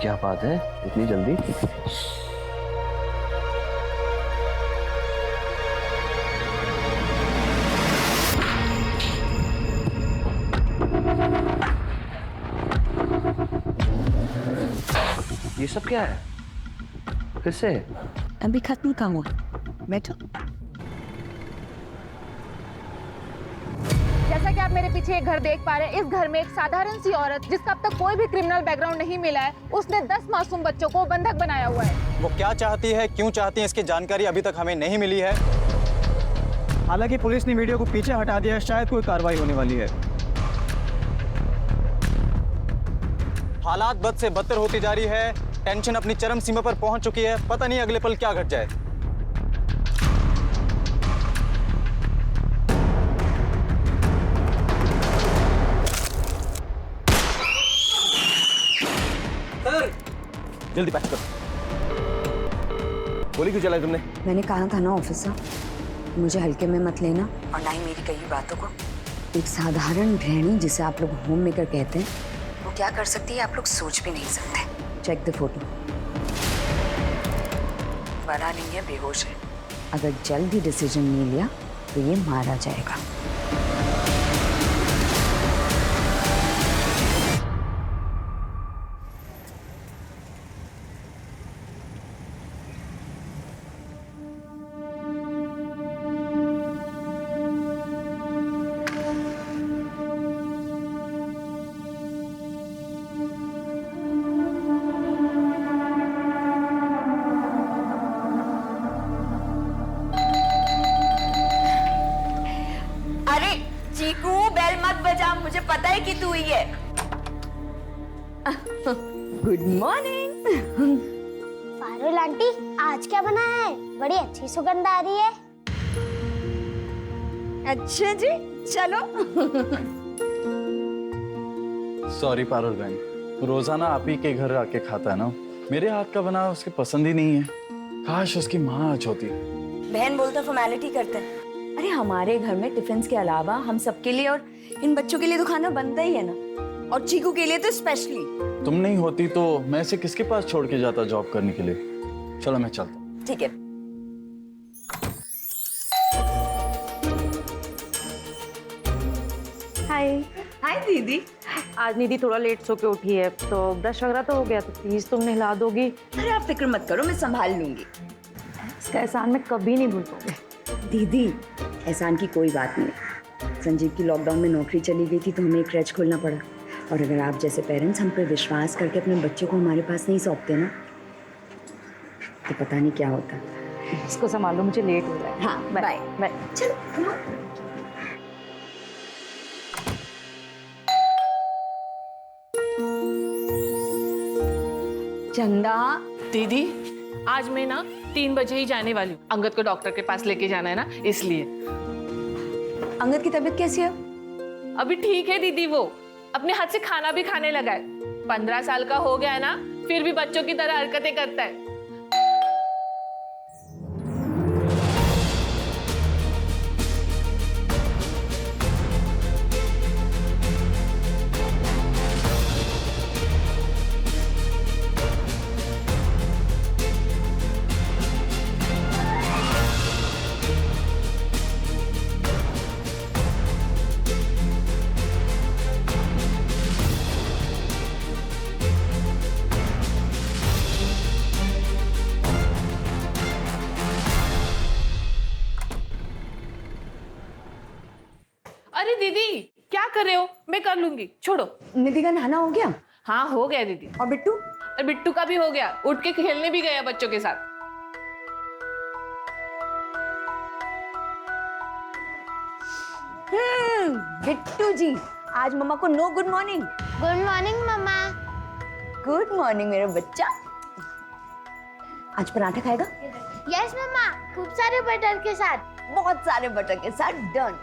क्या बात है, इतनी जल्दी? ये सब क्या है? फिर से? अभी खत्म काम हुआ, बैठो। जैसा कि आप मेरे पीछे एक घर देख पा रहे हैं, इस घर में एक साधारण सी औरत जिसका अब तक कोई भी क्रिमिनल बैकग्राउंड नहीं मिला है, उसने 10 मासूम बच्चों को बंधक बनाया हुआ है। वो क्या चाहती है, क्यों चाहती है, इसकी जानकारी अभी तक हमें नहीं मिली है। हालांकि पुलिस ने वीडियो को पीछे हटा दिया है, शायद कोई कार्रवाई होने वाली है। हालात बद से बदतर होती जा रही है, टेंशन अपनी चरम सीमा पर पहुंच चुकी है। पता नहीं अगले पल क्या घट जाए। जल्दी पैक करो। गोली क्यों चलाई तुमने? मैंने कहा था ना ऑफिसर, मुझे हल्के में मत लेना और ना ही मेरी कई बातों को। एक साधारण गृहिणी जिसे आप लोग होम मेकर कहते हैं, वो क्या कर सकती है आप लोग सोच भी नहीं सकते। Check the photo. बड़ा नहीं है, बेहोश है। अगर जल्द ही डिसीजन नहीं लिया तो ये मारा जाएगा। अरे चीकू, बेल मत बजा, मुझे पता है कि तू ही है। Good morning. पारुल आंटी, आज क्या बनाया है? बड़ी अच्छी सुगंध आ रही है। अच्छा जी, चलो। सॉरी पारुल बहन, रोजाना आप ही के घर आके खाता है ना, मेरे हाथ का बना उसके पसंद ही नहीं है। काश उसकी माँ आज होती। बहन बोलता फॉर्मेलिटी करते हैं। अरे हमारे घर में टिफिन के अलावा हम सबके लिए और इन बच्चों के लिए तो खाना बनता ही है ना, और चीकू के लिए तो स्पेशली। तुम नहीं होती तो मैं इसे किसके पास छोड़ के जाता जॉब करने के लिए। चलो मैं चलता हूँ। ठीक है। हाय। हाय दीदी। आज निधि थोड़ा लेट सो के उठी है, तो ब्रश वगैरह तो हो गया, तो प्लीज तुम नहला दोगी? अरे आप फिक्र मत करो, मैं संभाल लूंगी। इसका एहसान मैं कभी नहीं भूल पाऊंगी। दीदी, एहसान की कोई बात नहीं। संजीव की लॉकडाउन में नौकरी चली गई थी तो हमें एक क्रच खोलना पड़ा, और अगर आप जैसे पेरेंट्स हम पर विश्वास करके अपने बच्चों को हमारे पास नहीं सौंपते ना, तो पता नहीं क्या होता। इसको संभालो, मुझे लेट हो रहा है। हाँ, बाय बाय। चलो। चंदा दीदी, आज मैं ना 3 बजे ही जाने वाली हूँ। अंगद को डॉक्टर के पास लेके जाना है ना, इसलिए। अंगद की तबीयत कैसी है? अभी ठीक है दीदी, वो अपने हाथ से खाना भी खाने लगा है। 15 साल का हो गया है ना, फिर भी बच्चों की तरह हरकतें करता है। अरे दीदी, क्या कर रहे हो? मैं कर लूंगी, छोड़ो। निधि का नहाना हो गया? हाँ हो गया दीदी। और बिट्टू? और बिट्टू का भी हो गया, उठ के खेलने भी गया बच्चों के साथ। बिट्टू जी, आज मम्मा को no good morning. Good morning मम्मा। गुड मॉर्निंग मेरा बच्चा। आज पराठा खाएगा? यस मम्मा, खूब सारे बटर के साथ। बहुत सारे बटर के साथ। डन।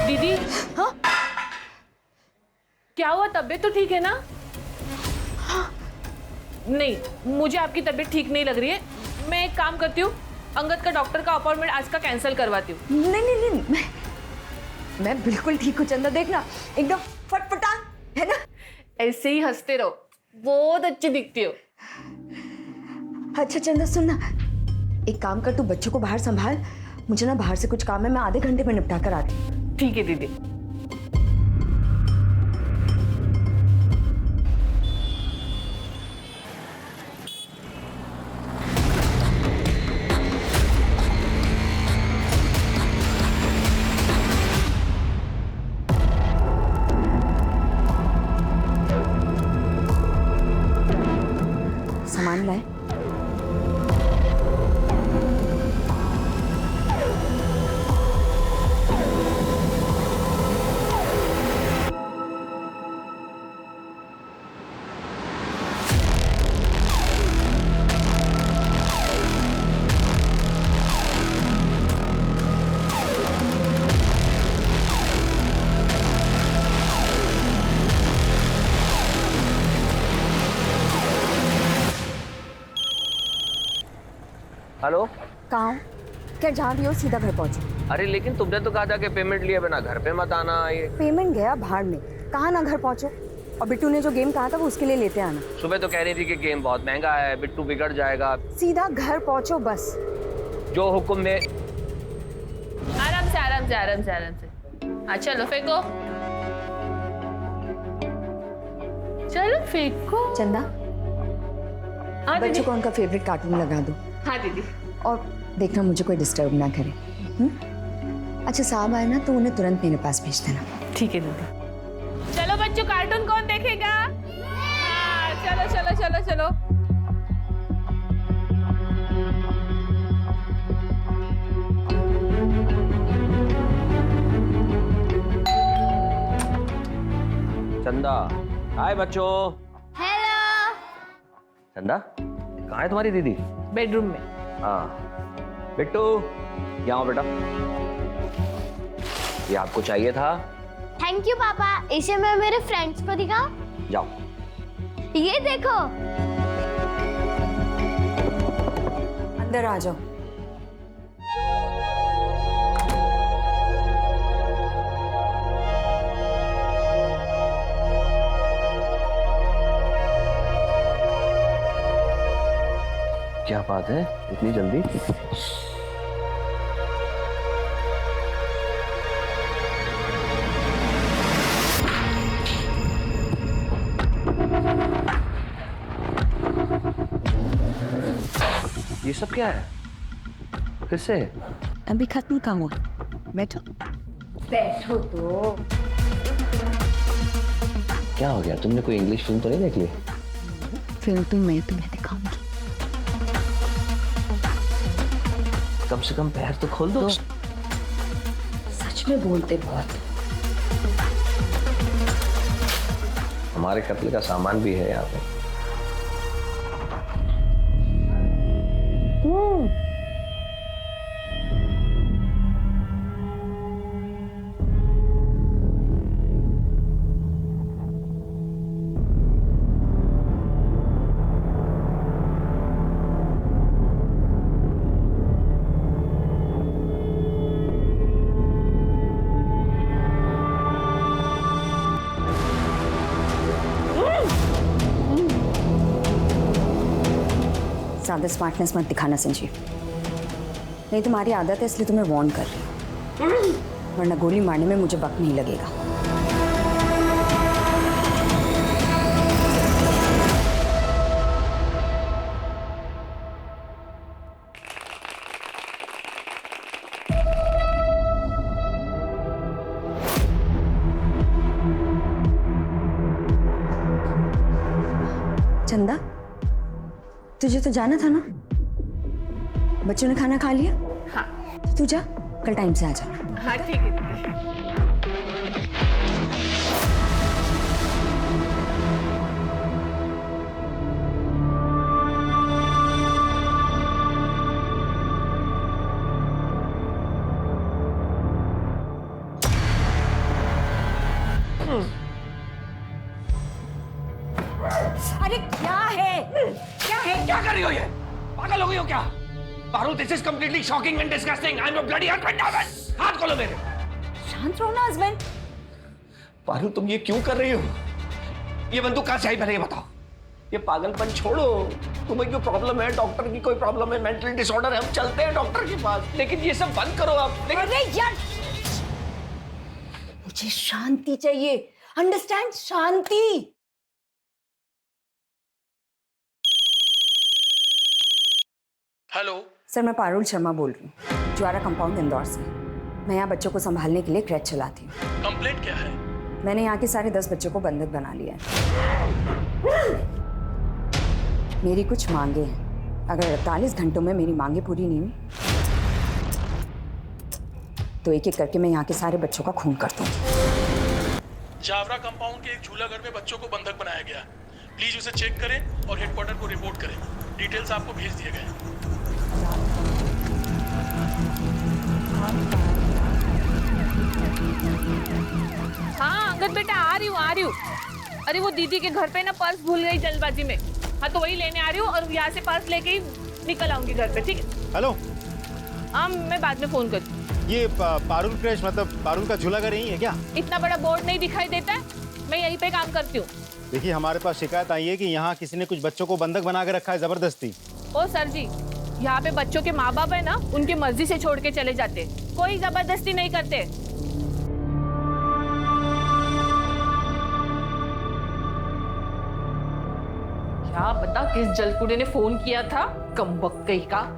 दीदी, हाँ? तबीयत तो ठीक है ना? नहीं, मुझे आपकी तबीयत ठीक नहीं लग रही है। मैं एक काम करती हूँ, अंगद का डॉक्टर का अपॉइंटमेंट आज का कैंसिल करवाती हूँ। नहीं नहीं नहीं, मैं बिल्कुल ठीक हूँ चंदा, देखना एकदम फटफटा है ना। ऐसे ही हंसते रहो, बहुत अच्छी दिखती हो। अच्छा चंदा सुनना, एक काम कर, तू बच्चों को बाहर संभाल, मुझे ना बाहर से कुछ काम है, मैं आधे घंटे में निपटा कर आती हूँ। ठीक है दीदी। सामान लाए? हेलो। कहाँ हो? क्या जहाँ भी हो सीधा घर पहुँचो। अरे लेकिन तुमने तो कहा था कि पेमेंट लिए बिना घर पे मत आना। ये पेमेंट गया भाड़ में, कहाँ ना घर पहुँचो। और बिट्टू ने जो गेम कहा था वो उसके लिए लेते आना। सुबह तो कह रही थी कि गेम बहुत महंगा है, बिट्टू बिगड़ जाएगा। सीधा घर पहुँचो बस। जो हुक्म में। आराम से आराम से आराम से आराम से। हाँ चलो फेंको, चलो फेंको। चंदा, हाँ दीदी। बच्चों को उनका फेवरेट कार्टून लगा दो। हाँ दीदी। और देखना मुझे कोई डिस्टर्ब ना करे। अच्छा साहब आए ना तो उन्हें तुरंत मेरे पास भेज देना। ठीक है दीदी। चलो बच्चों, कार्टून कौन देखेगा? हाँ चलो चलो चलो चलो। चंदा, हाय बच्चों। हेलो। चंदा, कहाँ है तुम्हारी दीदी? बेडरूम में। हाँ बिट्टू, यहाँ आओ बेटा। ये आपको चाहिए था। थैंक यू पापा, इसे मैं मेरे फ्रेंड्स को दिखाऊं? जाओ। ये देखो। अंदर आ जाओ। क्या बात है, इतनी जल्दी? ये सब क्या है? फिर से? अभी खत्म कहाँ हुआ? बैठो। बैठो तो। क्या हो गया? तुमने कोई इंग्लिश फिल्म तो नहीं देख ली? फिल्म तो मैं तुम्हें दिखाऊंगी। कम से कम पैर तो खोल दो। सच में बोलते बहुत। हमारे कत्ल का सामान भी है यहाँ पे। ज्यादा स्मार्टनेस मत दिखाना संजीव, नहीं तुम्हारी आदत है इसलिए तुम्हें वार्न कर रही हूँ, वरना गोली मारने में मुझे वक्त नहीं लगेगा। चंदा, तुझे तो जाना था ना? बच्चों ने खाना खा लिया? हाँ। तो तू जा, कल टाइम से आ जाना। हाँ ठीक है दीदी। अरे क्या है, क्या है? क्या कर रही हो ये? पागल हो गई हो क्या? Parul, this is completely shocking and disgusting. I'm a bloody husband. हाथ खोलो मेरे। शांत रहो ना हस्बैंड। पारुल, तुम ये क्यों कर रही हो? ये बंदूक कहाँ से आई, पहले ये बताओ। ये पागलपन छोड़ो। तुम्हें क्यों प्रॉब्लम है? डॉक्टर की कोई प्रॉब्लम है, मेंटल डिसऑर्डर है, हम चलते हैं डॉक्टर के पास। लेकिन ये सब बंद करो आप। अरे यार, मुझे शांति चाहिए, अंडरस्टैंड? शांति। हेलो सर, मैं पारुल शर्मा बोल रही हूँ, ज्वारा कंपाउंड इंदौर से। मैं यहाँ बच्चों को संभालने के लिए क्रैच चलाती हूँ। कंप्लेंट क्या है? मैंने यहाँ के सारे 10 बच्चों को बंधक बना लिया है। मेरी कुछ मांगे हैं। अगर 48 घंटों में मेरी मांगे पूरी नहीं हुई तो एक एक करके मैं यहाँ के सारे बच्चों का खून कर दूँगी। जावरा कंपाउंड के एक झूला घर में बच्चों को बंधक बनाया गया। प्लीज उसे चेक करें और हेडक्वार्टर को रिपोर्ट करें। डिटेल्स आपको भेज दिए गए। हाँ अंगद बेटा, आ रही हूँ। अरे वो दीदी के घर पे ना पर्स भूल गई जल्दबाजी में। हाँ तो वही लेने आ रही हूँ और यहाँ से पर्स लेके ही निकल आऊंगी घर पे, ठीक है? हेलो। हाँ मैं बाद में फोन करती हूँ। ये पारुल क्रैश मतलब पारुल का झूला घर यही है क्या? इतना बड़ा बोर्ड नहीं दिखाई देता है? मैं यहीं पे काम करती हूँ। देखिए, हमारे पास शिकायत आई है कि यहाँ किसी ने कुछ बच्चों को बंधक बना के रखा है जबरदस्ती। ओ सर जी, यहाँ पे बच्चों के माँ बाप है ना, उनकी मर्जी से छोड़ के चले जाते, कोई जबरदस्ती नहीं करते। क्या पता किस जलकुड़े ने फोन किया था, कमबख्त का।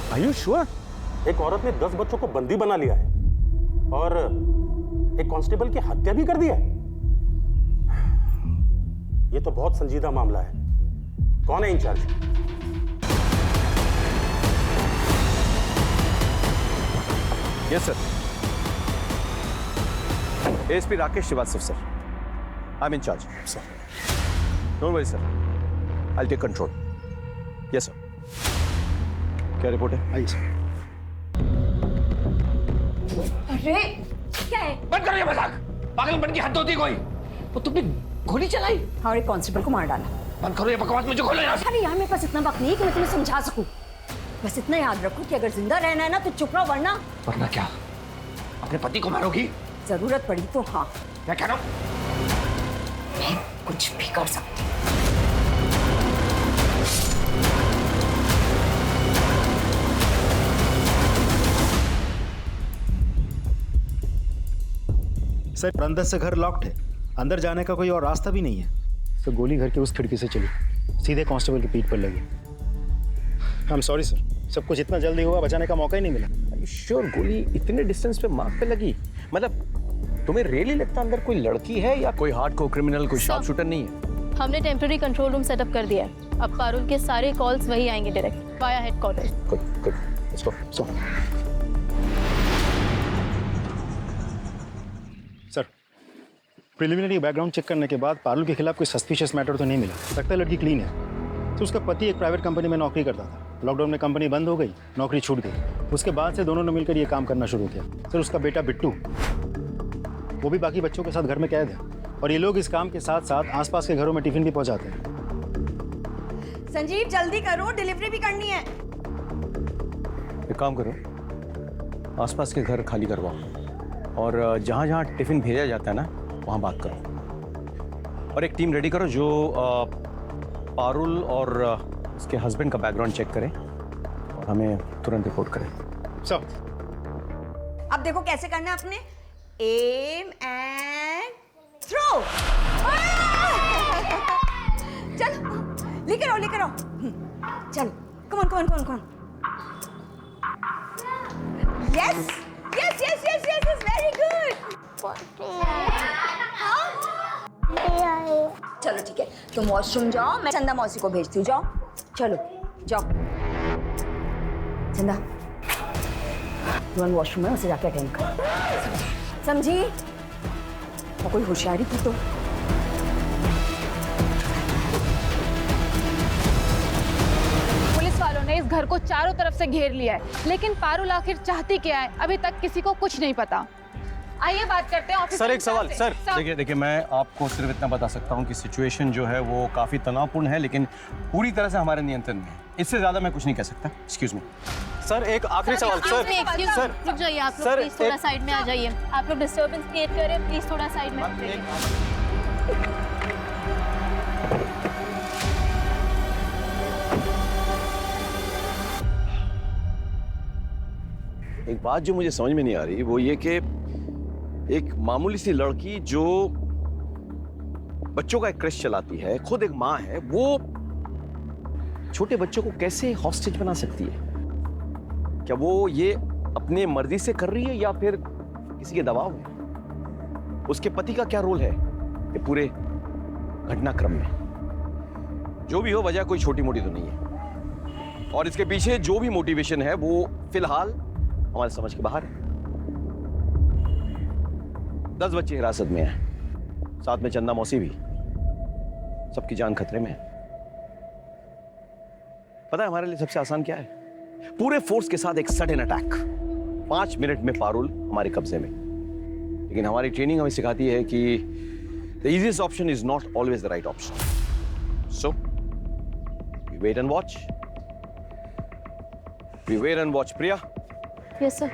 Are you sure? एक औरत ने 10 बच्चों को बंदी बना लिया है और एक कांस्टेबल की हत्या भी कर दी है। ये तो बहुत संजीदा मामला है। कौन है incharge? Yes sir, ASP Rakesh Shrivastava sir. I am incharge sir. Don't worry sir, I take control. Yes sir. क्या रिपोर्ट है? आइए सर। अरे क्या है? बंद करो ये मजाक। पागलपन की हद होती है कोई। वो तुमने गोली चलाई और एक कांस्टेबल को मार डाला। बंद करो ये बकवास, मुझे खोलो यहाँ से। अरे यार, मेरे पास इतना वक्त नहीं है कि मैं तुम्हें समझा सकूं। बस इतना याद रखो कि अगर जिंदा रहना है ना तो चुप रहो, वरना क्या अपने पति को मारोगी? जरूरत पड़ी तो हाँ, मैं कह रहा हूँ मैं कुछ भी कर सकती हूँ। सर, अंदर से घर लॉक्ड है, अंदर जाने का कोई और रास्ता भी नहीं है। तो गोली घर के उस खिड़की से चली, सीधे कांस्टेबल की पीठ पर लगी। आई एम सॉरी सर, सब कुछ इतना जल्दी हुआ, बचाने का मौका ही नहीं मिला। श्योर गोली इतने डिस्टेंस पे मार्क पे लगी? मतलब तुम्हें रियली लगता अंदर कोई लड़की है या कोई हार्डकोर क्रिमिनल, कोई शार्प शूटर नहीं है? हमने टेम्पररी कंट्रोल रूम सेटअप कर दिया है। अब पारुल के सारे कॉल्स वही आएंगे direct via headquarter. Good good, let's go. Sir, preliminary background check करने के बाद पारुल के खिलाफ कोई सस्पिशियस मैटर तो नहीं मिला। लगता है लड़की क्लीन है। तो उसका पति एक प्राइवेट कंपनी में नौकरी करता था। लॉकडाउन में कंपनी बंद हो गई, नौकरी छूट गई। उसके बाद से दोनों ने मिलकर ये काम करना शुरू किया। सर, उसका बेटा बिट्टू, वो भी बाकी बच्चों के साथ घर में कैद है और ये लोग इस काम के साथ साथ आसपास के घरों में टिफिन भी पहुंचाते हैं। संजीव जल्दी करो, डिलीवरी भी करनी है। एक काम करो, आसपास के घर खाली करवाओ और जहाँ जहाँ टिफिन भेजा जाता है ना, वहाँ बात करो। और एक टीम रेडी करो जो पारुल और उसके हस्बैंड का बैकग्राउंड चेक करें और हमें तुरंत रिपोर्ट करें। सब अब देखो कैसे करना है अपने। Aim and throw. चलो लेकर आओ लेकर आओ। चलो come on. Yes yes yes yes yes yes very good. चलो ठीक है, तुम वॉशरूम जाओ, मैं चंदा मौसी को भेजती हूँ। जाओ चलो जाओ। चंदा वॉशरूम है, उसे जाके अटेंड कर, समझी? और कोई होशियारी की तो। पुलिस वालों ने इस घर को चारों तरफ से घेर लिया है, लेकिन पारुल आखिर चाहती क्या है अभी तक किसी को कुछ नहीं पता। आइए बात करते हैं ऑफिसर सर एक सवाल से। सर, देखिए मैं आपको सिर्फ इतना बता सकता हूँ कि सिचुएशन जो है वो काफ़ी तनावपूर्ण है, लेकिन पूरी तरह से हमारे नियंत्रण में है। इससे ज़्यादा मैं कुछ नहीं कह सकता। एक्सक्यूज मी सर, एक आखिरी सवाल सर। रुक जाइए आप लोग, प्लीज थोड़ा साइड में आ जाइए। आप लोग डिस्टर्बेंस क्रिएट कर रहे हैं, प्लीज थोड़ा साइड में आ जाइए। एक बात जो मुझे समझ में नहीं आ रही वो ये कि एक मामूली सी लड़की जो बच्चों का एक क्रश चलाती है, खुद एक माँ है, वो छोटे बच्चों को कैसे हॉस्टेज बना सकती है? क्या वो ये अपने मर्जी से कर रही है या फिर किसी के दबाव में? उसके पति का क्या रोल है ये पूरे घटनाक्रम में? जो भी हो, वजह कोई छोटी मोटी तो नहीं है, और इसके पीछे जो भी मोटिवेशन है वो फिलहाल हमारे समझ के बाहर है। 10 बच्चे हिरासत में हैं, साथ में चंदा मौसी भी, सबकी जान खतरे में है। पता है हमारे लिए सबसे आसान क्या है? पूरे फोर्स के साथ एक सडन अटैक, 5 मिनट में पारुल हमारे कब्जे में। लेकिन हमारी ट्रेनिंग हमें सिखाती है कि the easiest option is not always the right option. So we wait and watch, Priya. Yes sir.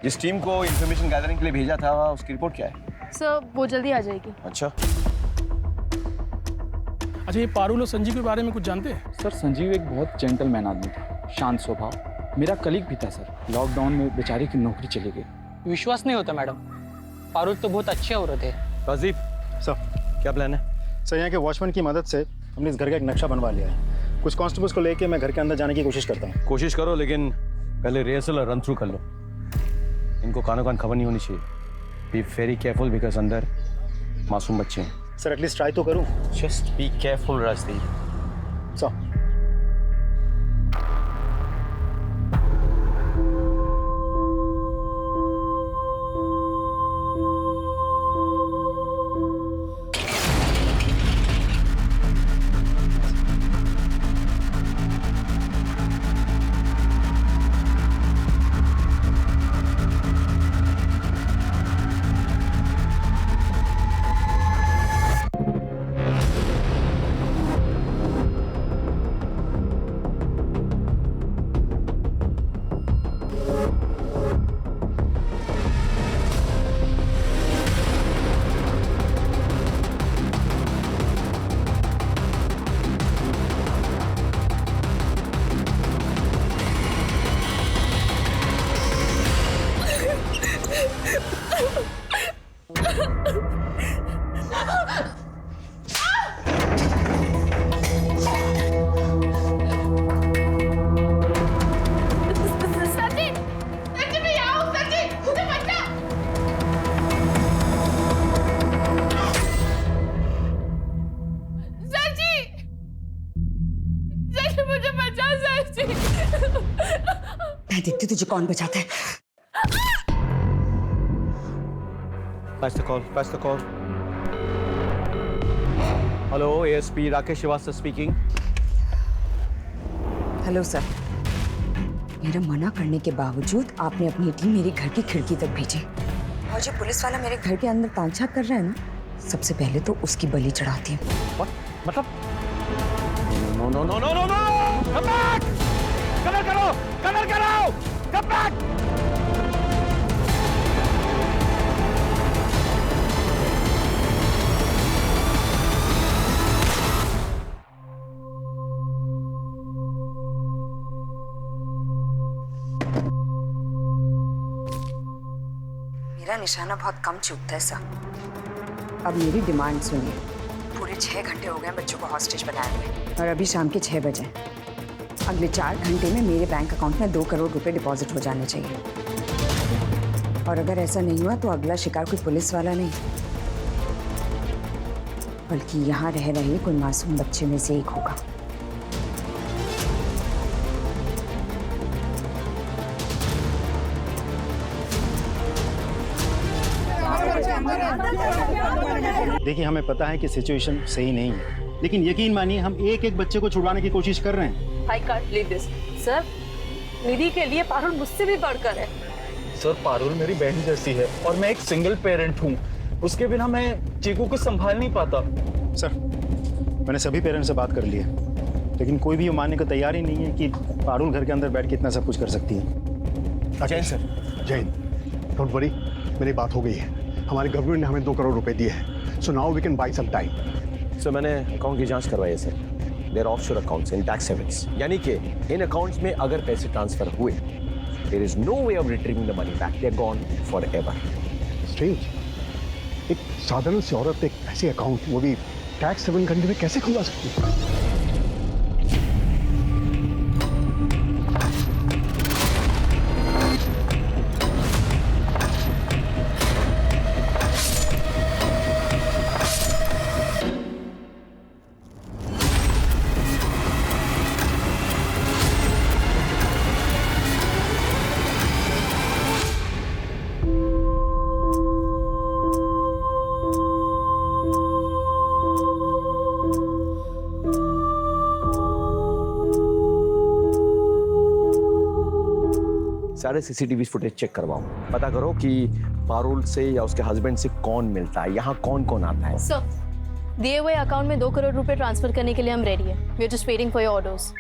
जिस टीम को इंफॉर्मेशन गैदरिंग के लिए भेजा था उसकी रिपोर्ट क्या है? सर वो जल्दी आ जाएगी। अच्छा, ये पारुल और संजीव के बारे में कुछ जानते हैं? सर संजीव एक बहुत जेंटलमैन आदमी था, शांत स्वभाव, मेरा कलीग भी था सर। लॉकडाउन में बेचारे की नौकरी चली गई। विश्वास नहीं होता मैडम, पारुल तो बहुत अच्छी औरत है। राजीव सर क्या प्लान है? सर यहाँ के वॉचमैन की मदद से हमने इस घर का एक नक्शा बनवा लिया है। कुछ कांस्टेबल्स को लेके मैं घर के अंदर जाने की कोशिश करता हूँ। कोशिश करो, लेकिन पहले रिहर्सल और रन थ्रू कर लो। इनको कानो कान खबर नहीं होनी चाहिए। बी वेरी केयरफुल बिकॉज अंदर मासूम बच्चे हैं। सर एटलीस्ट ट्राई तो करूँ। Just be careful Rajdeep. Sir मैं देखती तुझे कौन बचाता है। Pass the call. Hello, ASP Rakesh Shrivastava speaking. Hello sir, मेरा मना करने के बावजूद आपने अपनी टीम मेरे घर की खिड़की तक भेजी, और जो पुलिस वाला मेरे घर के अंदर तांछाक कर रहा है ना, सबसे पहले तो उसकी बलि चढ़ाती है। मतलब? No! Come back! कलर करो! Come back! मेरा निशाना बहुत कम चूकता है सर। अब मेरी डिमांड सुनिए। पूरे 6 घंटे हो गए बच्चों को हॉस्टेज बनाए हुए और अभी शाम के 6 बजे। अगले 4 घंटे में मेरे बैंक अकाउंट में 2 करोड़ रुपए डिपॉजिट हो जाने चाहिए। और अगर ऐसा नहीं हुआ तो अगला शिकार कोई पुलिस वाला नहीं, बल्कि यहाँ रह रहे कोई मासूम बच्चे में से एक होगा। देखिए, हमें पता है कि सिचुएशन सही नहीं है, लेकिन यकीन मानिए हम एक एक बच्चे को छुड़वाने की कोशिश कर रहे हैं। I can't leave this sir. Nidhi के लिए पारुल मुझसे भी बढ़कर है। सर पारुल मेरी बहन जैसी है और मैं एक सिंगल पेरेंट हूँ, उसके बिना मैं चीकू को संभाल नहीं पाता। सर, मैंने सभी पेरेंट्स से बात कर ली है, लेकिन कोई भी ये मानने को तैयार ही नहीं है कि पारुल घर के अंदर बैठ के इतना सब कुछ कर सकती है। Jain sir, Jain, don't worry, मेरी बात हो गई है। हमारी गवर्नमेंट ने हमें 2 करोड़ रुपए दिए हैं, so now we can buy some time. Sir मैंने अकाउंट की जांच करवाई है sir. There offshore accounts in tax havens, यानी कि इन अकाउंट्स में अगर पैसे ट्रांसफर हुए, there is no way of retrieving the money back, they are gone forever. Strange, एक साधारण सी औरत एक ऐसे अकाउंट, वो भी टैक्स हेवन कंट्री में, कैसे खुलवा सकती है? सारे सीसीटीवी फुटेज चेक करवाओ, पता करो कि पारुल से या उसके हस्बैंड से कौन मिलता है, यहाँ कौन कौन आता है। सर, दिए हुए अकाउंट में 2 करोड़ रुपए ट्रांसफर करने के लिए हम रेडी हैं। We are just waiting for your orders.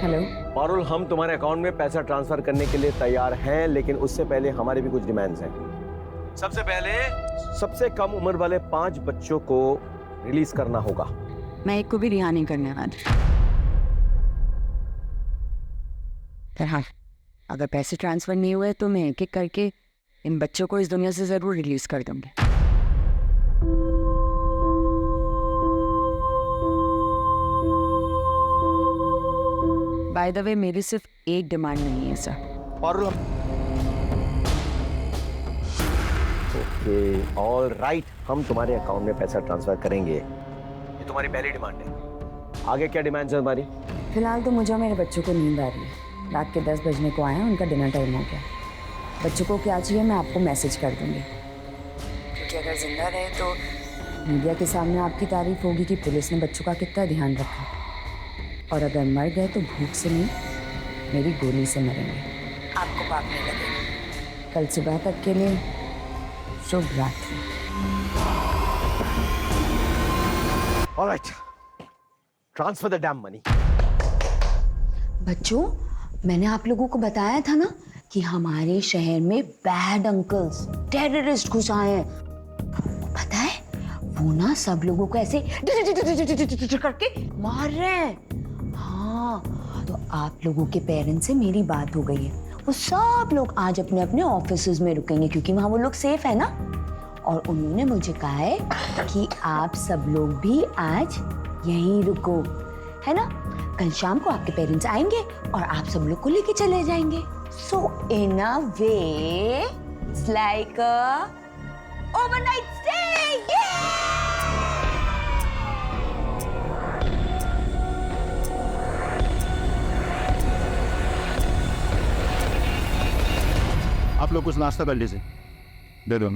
Hello Parul, हम तुम्हारे अकाउंट में पैसा ट्रांसफर करने के लिए तैयार हैं, लेकिन उससे पहले हमारे भी कुछ डिमांड्स हैं। सबसे पहले सबसे कम उम्र वाले 5 बच्चों को रिलीज करना होगा। मैं एक को भी रिहा नहीं करने वाली। पर हाँ, अगर पैसे ट्रांसफर नहीं हुए तो मैं एक एक करके इन बच्चों को इस दुनिया से जरूर रिलीज कर दूंगी। बाय द वे, मेरी सिर्फ एक डिमांड नहीं है sir. Parul, okay, all right, हम तुम्हारे अकाउंट में पैसा ट्रांसफर करेंगे, ये तुम्हारी पहली डिमांड है। आगे क्या डिमांड्स है तुम्हारी? फिलहाल तो मुझे मेरे बच्चों को नींद आ रही है। रात के 10 बजने को आए हैं, उनका डिनर टाइम हो गया। बच्चों को क्या चाहिए मैं आपको मैसेज कर दूंगी, क्योंकि अगर जिंदा रहे तो मीडिया के सामने आपकी तारीफ होगी कि पुलिस ने बच्चों का कितना ध्यान रखा, और अगर मर गए तो भूख से नहीं, मेरी गोली से मरेंगे। आपको पाप नहीं लगेगा। कल सुबह तक के लिए शुभ रात्रि। Alright, transfer the dam money. बच्चों, मैंने आप लोगों को बताया था ना कि हमारे शहर में बैड अंकल्स, टेररिस्ट घुस आए हैं। पता है, वो ना सब लोगों को ऐसे करके मार रहे हैं। हाँ, तो आप लोगों के पेरेंट्स से मेरी बात हो गई है। वो सब लोग आज अपने अपने ऑफिसेज में रुकेंगे, क्योंकि वहाँ वो लोग सेफ है ना। और उन्होंने मुझे कहा है कि आप सब लोग भी आज यहीं रुको, है ना। कल शाम को आपके पेरेंट्स आएंगे और आप सब लोग को लेके चले जाएंगे। So in a way it's like a overnight stay. आप लोग कुछ नाश्ता कर लीजिए, दे दो।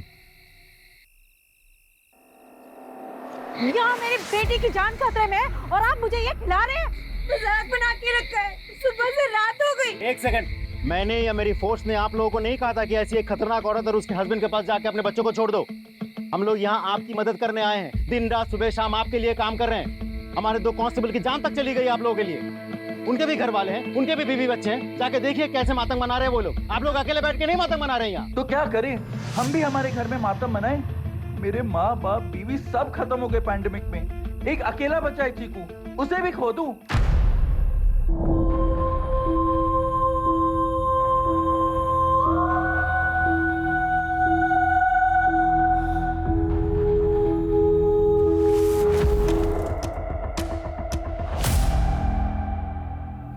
यहाँ मेरी बेटी की जान खतरे में और आप मुझे ये खिला रहे हैं? मजाक बना के रखा है, सुबह से रात हो गई। एक सेकंड, मैंने या मेरी फोर्स ने आप लोगों को नहीं कहा था कि ऐसी एक खतरनाक औरत और उसके हस्बैंड के पास जाके अपने बच्चों को छोड़ दो। हम लोग यहाँ आपकी मदद करने आए हैं, दिन रात सुबह शाम आपके लिए काम कर रहे हैं। हमारे 2 कांस्टेबल की जान तक चली गई आप लोगों के लिए। उनके भी घर वाले हैं, उनके भी बीवी बच्चे हैं। जाके देखिए कैसे मातम मना रहे हैं वो लोग। आप लोग अकेले बैठ के नहीं मातम मना रहे हैं यहाँ। तो क्या करें, हम भी हमारे घर में मातम मनाएं? मेरे माँ बाप बीवी सब खत्म हो गए पैंडेमिक में। एक अकेला बच्चा है चीकू, उसे भी खो दूं?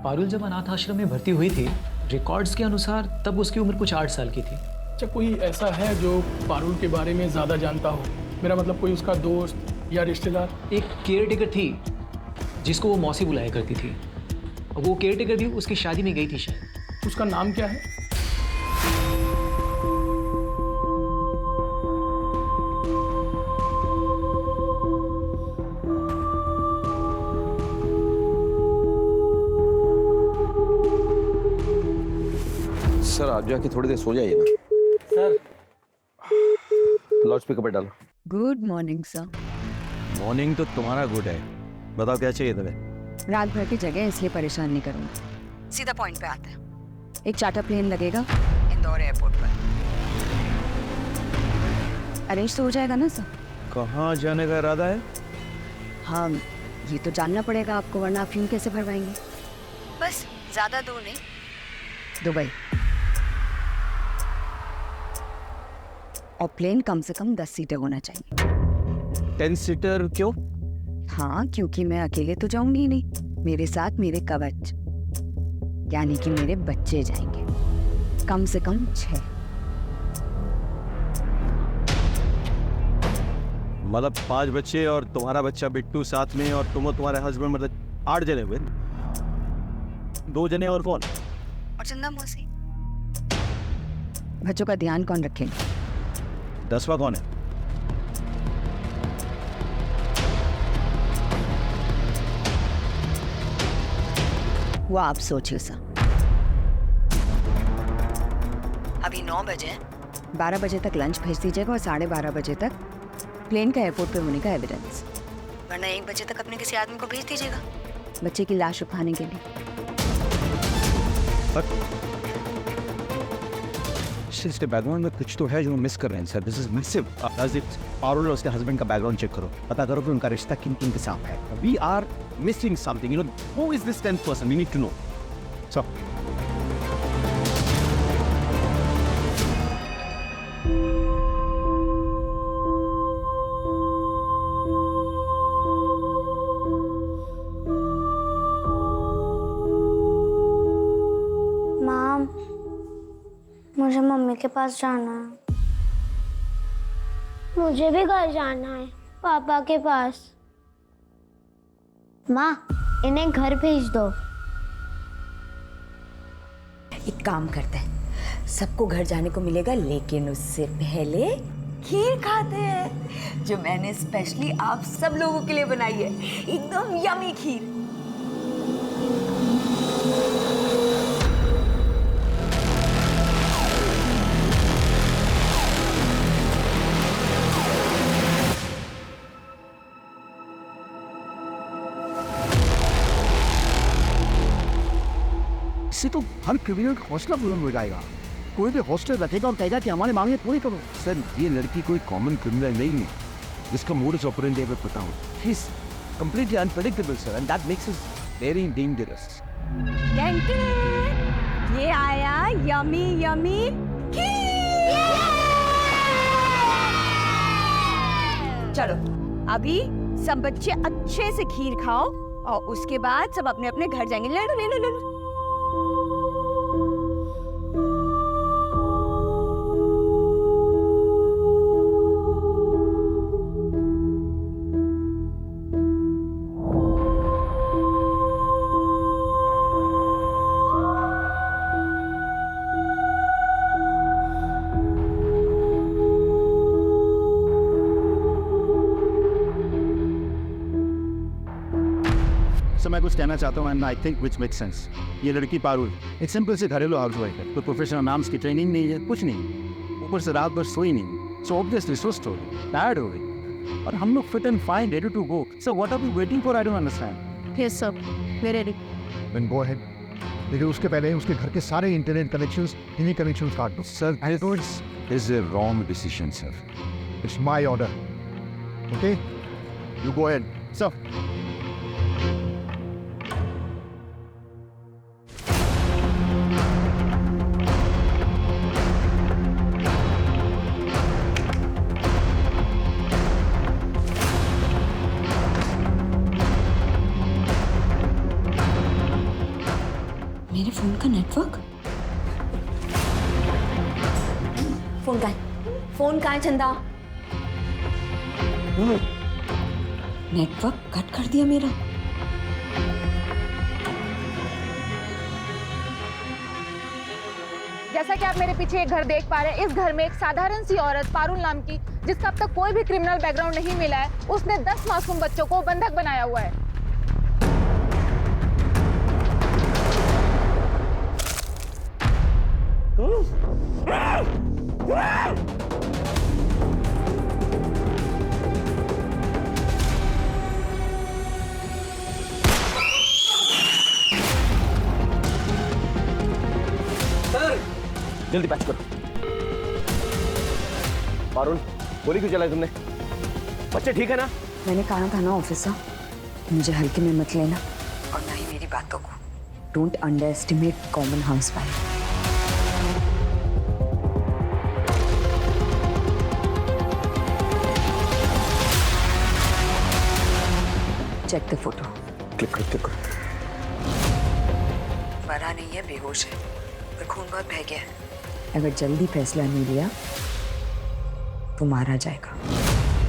पारुल जब अनाथ आश्रम में भर्ती हुई थी, रिकॉर्ड्स के अनुसार तब उसकी उम्र कुछ 8 साल की थी। अच्छा, कोई ऐसा है जो पारुल के बारे में ज़्यादा जानता हो? मेरा मतलब कोई उसका दोस्त या रिश्तेदार? एक केयर टेकर थी जिसको वो मौसी बुलाया करती थी। वो केयर टेकर भी उसकी शादी में गई थी शायद। उसका नाम क्या है? सर आप जाके थोड़ी देर सो जाइए ना। सर लाउड स्पीकर पे डालो। Good morning sir. मॉर्निंग तो तुम्हारा गुड है, बताओ क्या चाहिए तुम्हें? रात भर की जगह इसलिए परेशान नहीं करूँगा, सीधा पॉइंट पे आता है। एक चार्टर प्लेन लगेगा इंदौर एयरपोर्ट पर। अरेंज तो हो जाएगा ना सर? कहाँ जाने का इरादा है? हाँ ये तो जानना पड़ेगा आपको, वरना आप यूं कैसे भरवाएंगे। बस ज़्यादा दूर नहीं, दुबई। और प्लेन कम से कम 10 सीटर होना चाहिए। 10 सीटर क्यों? हाँ क्योंकि मैं अकेले तो जाऊंगी नहीं, मेरे साथ मेरे कवच यानी कि मेरे बच्चे जाएंगे, कम से कम 6। मतलब 5 बच्चे और तुम्हारा बच्चा बिट्टू साथ में, और तुम और तुम्हारे हस्बैंड, मतलब 8 जने हुए। 2 जने और कौन? और चंदा मौसी। बच्चों का ध्यान कौन रखेगा? 10वां कौन है? वो आप सोचिए सर। अभी 9 बजे, 12 बजे तक लंच भेज दीजिएगा और 12:30 बजे तक प्लेन का एयरपोर्ट पे होने का एविडेंस, वरना 1 बजे तक अपने किसी आदमी को भेज दीजिएगा बच्चे की लाश उठाने के लिए। इसके बैकग्राउंड में कुछ तो है जो मिस कर रहे हैं sir. This is massive. Parul और उसके हस्बैंड का बैकग्राउंड चेक करो, पता करो कि उनका रिश्ता किन किन के साथ है। We are missing something, you know. Who is this 10th person? We need to know. So mom, मुझे मम्मी के पास जाना है। मुझे भी घर जाना है, पापा के पास। माँ, इन्हें घर भेज दो। एक काम करते हैं, सबको घर जाने को मिलेगा, लेकिन उससे पहले खीर खाते हैं जो मैंने स्पेशली आप सब लोगों के लिए बनाई है। एकदम यमी खीर। इससे तो हर क्रिमिनल का हौसला बुलंद हो जाएगा। कोई भी हॉस्टल रखेगा और कहेगा कि हमारे मांगे पूरी करो। सर ये लड़की कोई कॉमन क्रिमिनल नहीं है, जिसका मोडस ऑपरेंडी हमें पता हो। He is completely unpredictable sir, and that makes us very dangerous. ये आया यमी यमी चलो अभी सब बच्चे अच्छे से खीर खाओ और उसके बाद सब अपने अपने घर जाएंगे। ले लो ले लो ले लो। सर मैं कुछ कहना चाहता हूँ, and I think which make sense. ये लड़की पारुल एक सिंपल से घरेलू हाउस वाइफ है, कोई प्रोफेशनल नाम्स की ट्रेनिंग नहीं है, कुछ नहीं। ऊपर से रात भर सोई नहीं, सो ऑब्वियसली सुस्त हो गई, टायर्ड हो गई, और हम लोग fit and fine, ready to go. Sir what are we waiting for? I don't understand. Yes sir, we ready. Then go ahead, लेकिन उसके पहले उसके घर के सारे इंटरनेट कनेक्शंस, टीवी कनेक्शंस काट दो। Sir I know it's a wrong decision sir. It's my order, okay? You go ahead sir. मेरे फोन का नेटवर्क? फोन कहाँ है? फोन कहाँ है चंदा? नेटवर्क कट कर दिया मेरा। जैसा कि आप मेरे पीछे एक घर देख पा रहे हैं, इस घर में एक साधारण सी औरत पारुल नाम की, जिसका अब तक कोई भी क्रिमिनल बैकग्राउंड नहीं मिला है, उसने 10 मासूम बच्चों को बंधक बनाया हुआ है। जल्दी पैच करो। पारुल, गोली क्यों चलाई तुमने? बच्चे ठीक है ना? मैंने कहा था ना ऑफिसर, मुझे हल्के में मत लेना और ना ही मेरी बातों को। Don't underestimate common housewife. Check the photo. Click करो। मरा नहीं है, बेहोश है, पर खून बहुत बह गया है। अगर जल्दी फैसला नहीं लिया तो मारा जाएगा।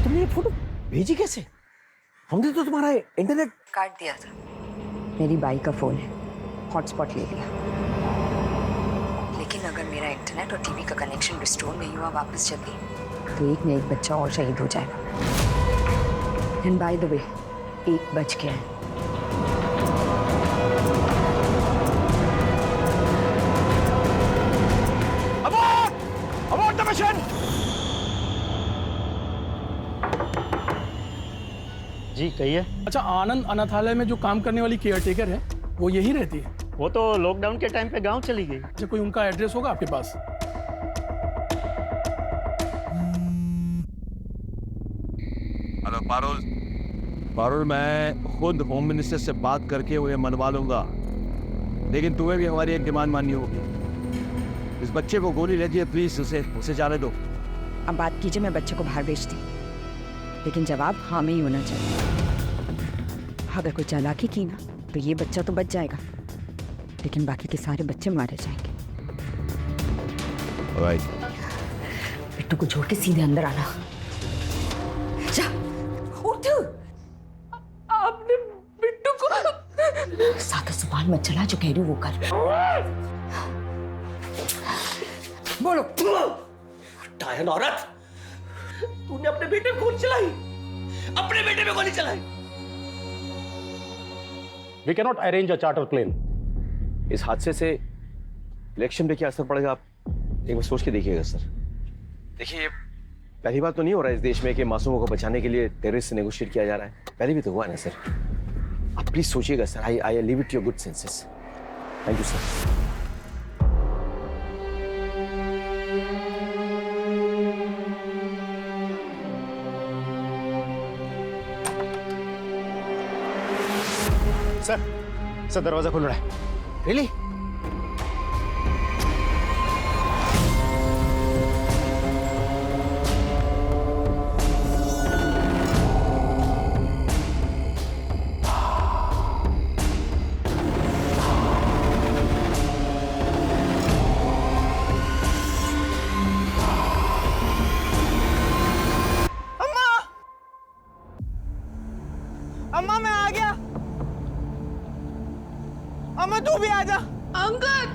तुमने ये फोटो भेजी कैसे? हमने तो तुम्हारा इंटरनेट काट दिया था। मेरी बाई का फोन है, हॉटस्पॉट ले लिया। लेकिन अगर मेरा इंटरनेट और टीवी का कनेक्शन रिस्टोर नहीं हुआ वापस जल्दी, तो एक न एक बच्चा और शहीद हो जाएगा। एंड बाय द वे, 1 बज गया है। जी कहिए। अच्छा, आनंद अनाथालय में जो काम करने वाली केयरटेकर है, वो यही रहती है? वो तो लॉकडाउन के टाइम पे गांव चली गई। अच्छा, कोई उनका एड्रेस होगा आपके पास? हेलो पारुल, मैं खुद होम मिनिस्टर से बात करके उन्हें मनवा लूंगा, लेकिन तुम्हें भी हमारी एक डिमांड माननी होगी। इस बच्चे को गोली लगी है, प्लीज उसे जाने दो। अब बात कीजिए, मैं बच्चे को बाहर भेजती, लेकिन जवाब हाँ में ही होना चाहिए। अगर कोई चालाकी की ना तो ये बच्चा तो बच जाएगा, लेकिन बाकी के सारे बच्चे मारे जाएंगे। बिट्टू को छोड़ के सीधे अंदर आना। जा, उठ। आपने बिट्टू को सादा जुबान मत चला, जो कह रही हूँ वो कर। बोलो। डायन औरत, तूने अपने बेटे पे गोली चलाई, अपने बेटे पे गोली चलाई। We cannot arrange a charter plane. इस हादसे से इलेक्शन पे क्या असर पड़ेगा, आप एक बार सोच के देखिएगा सर। देखिए, पहली बार तो नहीं हो रहा है इस देश में कि मासूमों को बचाने के लिए टेररिस्ट से नेगोशिएट किया जा रहा है। पहले भी तो हुआ ना सर। आप प्लीज सोचिएगा sir. I leave it to your good senses. Thank you sir. Sir दरवाजा खुल रहा है। रियली? अम्मा मैं आ गया। अम्मा तू भी आ जा। अंकल।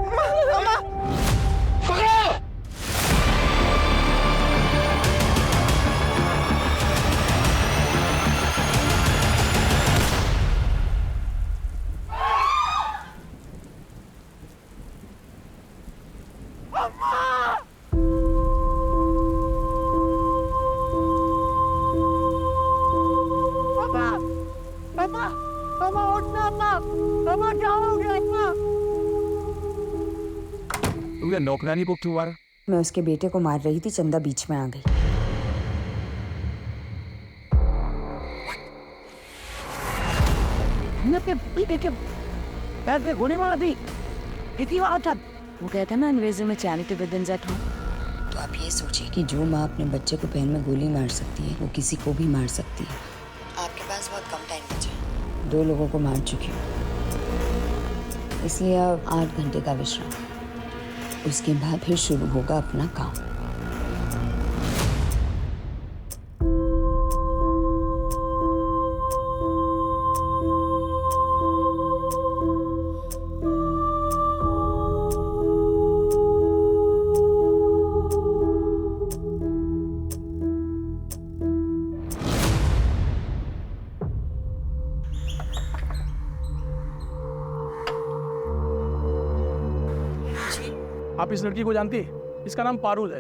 अम्मा पकड़ो। अम्मा उठना। अम्मा क्या हो गया अम्मा? तुमने नौकरानी को क्यों मारा? मैं उसके बेटे को मार रही थी, चंदा बीच में आ गई। पैर पे गोली मार दी। इतनी बात था। वो कहता है ना अंग्रेजी में चैरिटी विदिन एट होम। तो आप ये सोचिए कि जो माँ अपने बच्चे को पैर में गोली मार सकती है, वो किसी को भी मार सकती है। आपके पास बहुत कम टाइम बचा है। 2 लोगों को मार चुकी हूँ। इसलिए अब 8 घंटे का विश्राम, उसके बाद फिर शुरू होगा अपना काम। आप इस लड़की को जानती है? इसका नाम पारुल है।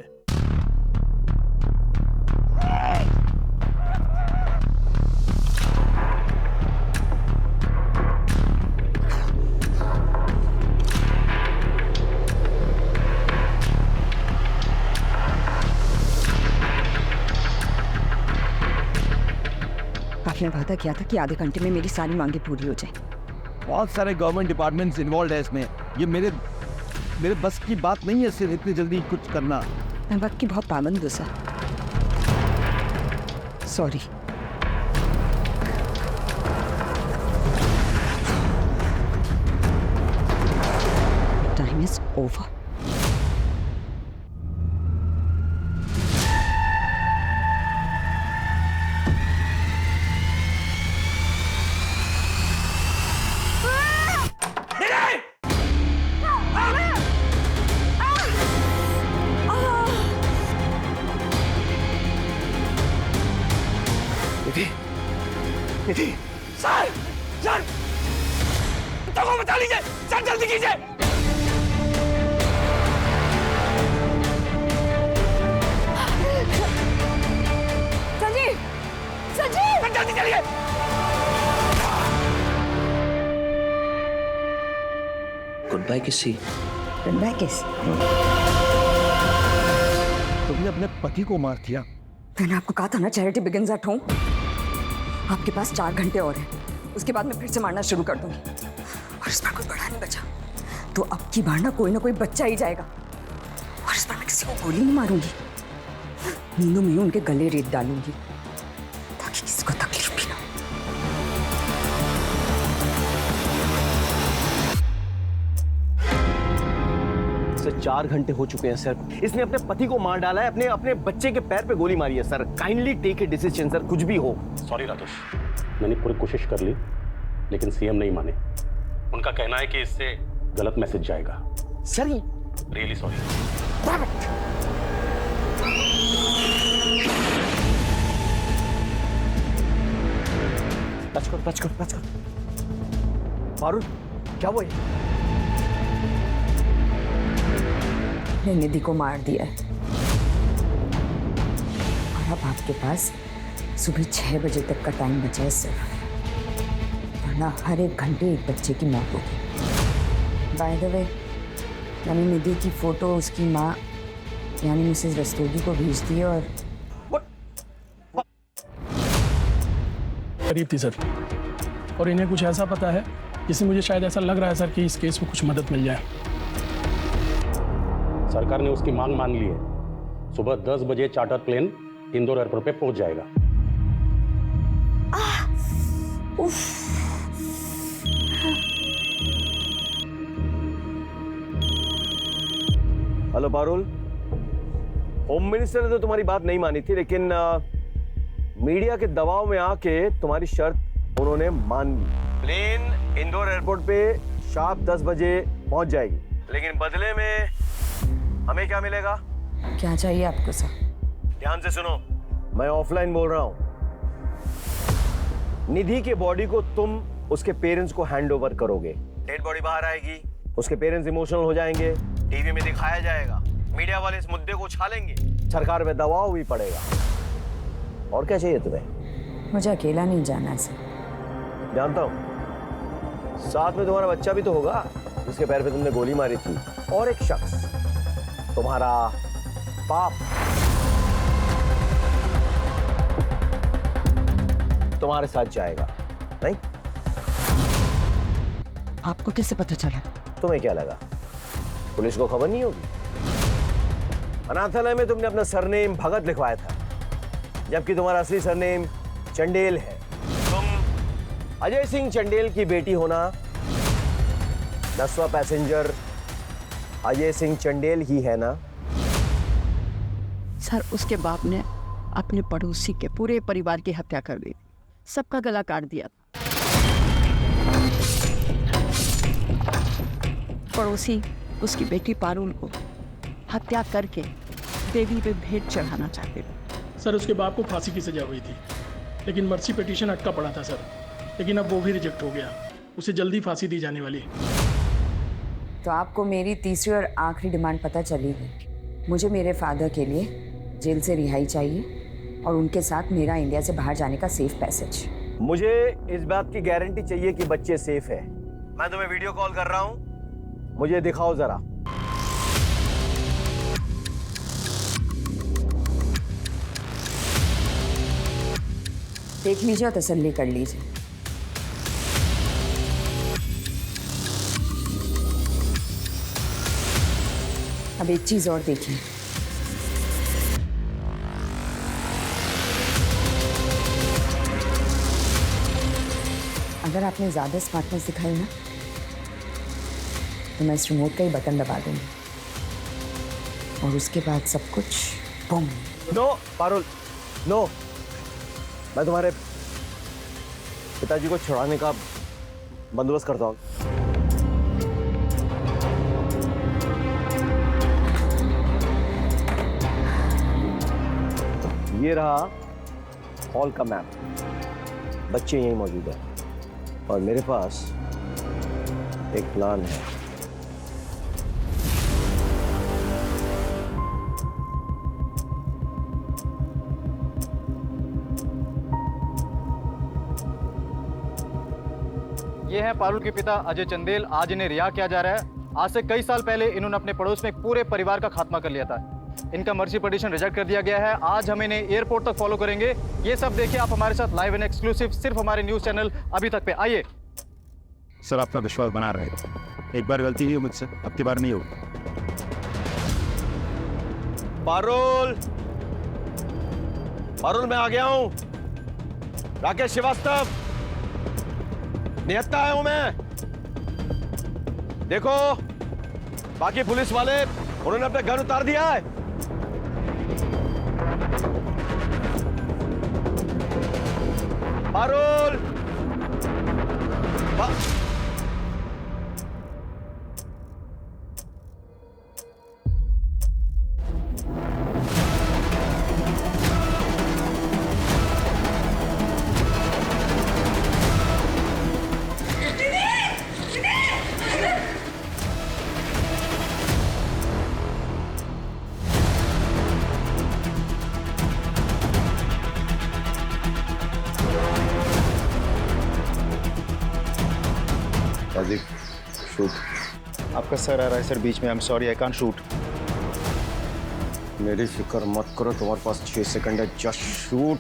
आपने वादा किया था कि आधे घंटे में मेरी सारी मांगे पूरी हो जाए। बहुत सारे गवर्नमेंट डिपार्टमेंट्स इन्वॉल्व है इसमें। ये मेरे बस की बात नहीं है सिर्फ इतनी जल्दी कुछ करना। मैं वक्त की बहुत पाबंद हूँ sir. Sorry. Time is over. Nidhi, sir, sir, को बचा लीजिए, सर जल्दी कीजिए। संजीव, संजीव, जल्दी चलिए। गुड बाय किसी। गुड बाय किस। तुमने अपने पति को मार दिया। मैंने आपको कहा था ना चैरिटी बिगिंस एट होम। आपके पास 4 घंटे और हैं, उसके बाद मैं फिर से मारना शुरू कर दूंगी। और इस बार कोई बड़ा नहीं बचा, तो अब की बार ना कोई बच्चा ही जाएगा। और इस बार मैं किसी को गोली नहीं मारूंगी, नींदों में उनके गले रेत डालूंगी ताकि किसी को तकलीफ भी ना हो। सर 4 घंटे हो चुके हैं सर। इसने अपने पति को मार डाला है, अपने बच्चे के पैर पे गोली मारी है sir. Kindly take a decision sir, कुछ भी हो। सॉरी राजेश, मैंने पूरी कोशिश कर ली लेकिन सीएम नहीं माने। उनका कहना है कि इससे गलत मैसेज जाएगा। Sir really sorry. टच करो। पारुल, क्या हुआ? मैंने निधि को मार दिया है और अब आपके पास सुबह 6 बजे तक का टाइम बचा है सिर्फ, वरना हर 1 घंटे एक बच्चे की मौत होगी। बाय द वे, मैंने निधि की फोटो उसकी माँ यानी मिसेस रस्तोगी को भेज दी है। और करीब थी सर, और इन्हें कुछ ऐसा पता है जिससे मुझे शायद ऐसा लग रहा है सर कि इस केस में कुछ मदद मिल जाए। सरकार ने उसकी मांग मान ली है। सुबह 10 बजे चार्टर प्लेन इंदौर एयरपोर्ट पे पहुंच जाएगा। हेलो पारुल, होम मिनिस्टर ने तो तुम्हारी बात नहीं मानी थी, लेकिन मीडिया के दबाव में आके तुम्हारी शर्त उन्होंने मान ली। प्लेन इंदौर एयरपोर्ट पे शार्प 10 बजे पहुंच जाएगी, लेकिन बदले में हमें क्या मिलेगा? क्या चाहिए आपको सर? ध्यान से सुनो, मैं ऑफलाइन बोल रहा हूं। निधि के बॉडी को तुम उसके पेरेंट्स को हैंड ओवर करोगे। डेड बॉडी बाहर आएगी, उसके पेरेंट्स इमोशनल हो जाएंगे, टीवी में दिखाया जाएगा, मीडिया वाले इस मुद्दे को उछालेंगे, सरकार में दबाव भी पड़ेगा। और क्या चाहिए तुम्हें? मुझे अकेला नहीं जाना है सर। जानता हूं, साथ में तुम्हारा बच्चा भी तो होगा जिसके पैर पे तुमने गोली मारी थी, और एक शख्स, तुम्हारा बाप, तुम्हारे साथ जाएगा। नहीं? आपको कैसे पता चला? तुम्हें क्या लगा पुलिस को खबर नहीं होगी? अनाथालय में तुमने अपना सरनेम भगत लिखवाया था, जबकि तुम्हारा असली सरनेम चंडेल है। तुम अजय सिंह चंडेल की बेटी होना 10वां पैसेंजर अजय सिंह चंडेल ही है ना? सर, उसके बाप ने अपने पड़ोसी के पूरे परिवार की हत्या कर दी, सबका गला काट दिया। पड़ोसी उसकी बेटी पारुल को हत्या करके देवी पे भेंट चढ़ाना चाहते थे। सर, उसके बाप को फांसी की सजा हुई थी, लेकिन मर्सी पिटीशन अटका पड़ा था सर, लेकिन अब वो भी रिजेक्ट हो गया। उसे जल्दी फांसी दी जाने वाली है। तो आपको मेरी तीसरी और आखिरी डिमांड पता चली है। मुझे मेरे फादर के लिए जेल से रिहाई चाहिए और उनके साथ मेरा इंडिया से बाहर जाने का सेफ पैसेज। मुझे इस बात की गारंटी चाहिए कि बच्चे सेफ है। मैं तुम्हें वीडियो कॉल कर रहा हूं, मुझे दिखाओ जरा। देख लीजिए और तसल्ली कर लीजिए। अब एक चीज और देखिए। अगर आपने ज्यादा स्मार्टनेस दिखाई ना, तो मैं इस रिमोट का ही बटन दबा दूंगी और उसके बाद सब कुछ बूम। No Parul, no. मैं तुम्हारे पिताजी को छुड़ाने का बंदोबस्त करता हूँ। ये रहा हॉल का मैप। बच्चे यहीं मौजूद हैं और मेरे पास एक प्लान है। ये है पारुल के पिता अजय चंदेल। आज इन्हें रिहा किया जा रहा है। आज से कई साल पहले इन्होंने अपने पड़ोस में एक पूरे परिवार का खात्मा कर लिया था। इनका मर्सी पिटीशन रिजेक्ट कर दिया गया है। आज हम इन्हें एयरपोर्ट तक फॉलो करेंगे। ये सब देखिए आप हमारे साथ लाइव एंड एक्सक्लूसिव सिर्फ हमारे न्यूज चैनल अभी तक पे। आइए सर, आपका विश्वास बना रहेगा। एक बार गलती हुई मुझसे, अब की बार नहीं होगी। पारुल, पारुल मैं आ गया हूं। राकेश श्रीवास्तव, निहत्ता आया हूं मैं। देखो बाकी पुलिस वाले उन्होंने अपने गन उतार दिया है। पारुल, शूट। आपका सर आ रहा है सर बीच में। I am sorry, I can't shoot. मेरी फिक्र मत करो, तुम्हारे पास 6 सेकंड है। Just shoot.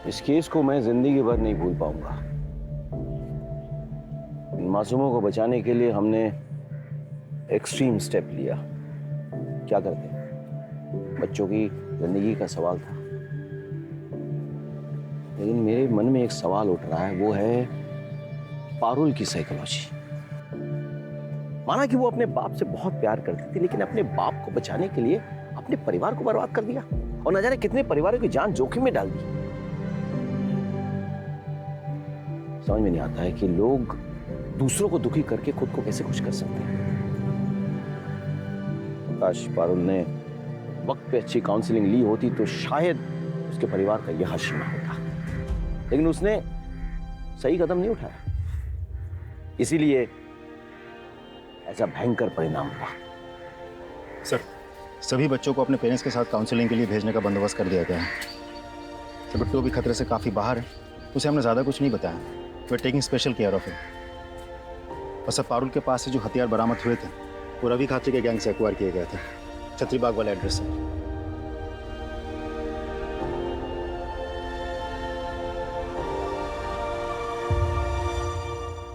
इस केस को मैं जिंदगी भर नहीं भूल पाऊंगा। इन मासूमों को बचाने के लिए हमने एक्सट्रीम स्टेप लिया। क्या करते हैं, बच्चों की जिंदगी का सवाल था। लेकिन मेरे मन में एक सवाल उठ रहा है, वो है पारुल की साइकोलॉजी। माना कि वो अपने बाप से बहुत प्यार करती थी, लेकिन अपने बाप को बचाने के लिए अपने परिवार को बर्बाद कर दिया और न जाने कितने परिवारों की जान जोखिम में डाल दी। समझ में नहीं आता है कि लोग दूसरों को दुखी करके खुद को कैसे खुश कर सकते हैं। काश पारुल ने वक्त पे अच्छी काउंसलिंग ली होती तो शायद उसके परिवार का यह हश्र न होता, लेकिन उसने सही कदम नहीं उठाया, इसीलिए ऐसा भयंकर परिणाम हुआ। सर, सभी बच्चों को अपने पेरेंट्स के साथ काउंसलिंग के लिए भेजने का बंदोबस्त कर दिया गया है। सर, बिट्टू भी खतरे से काफ़ी बाहर है, उसे हमने ज़्यादा कुछ नहीं बताया। We are taking special care of him. और सर, पारुल के पास से जो हथियार बरामद हुए थे वो रवि खात्री के गैंग से एक्वायर किए गए थे, छतरीबाग वाले एड्रेस से।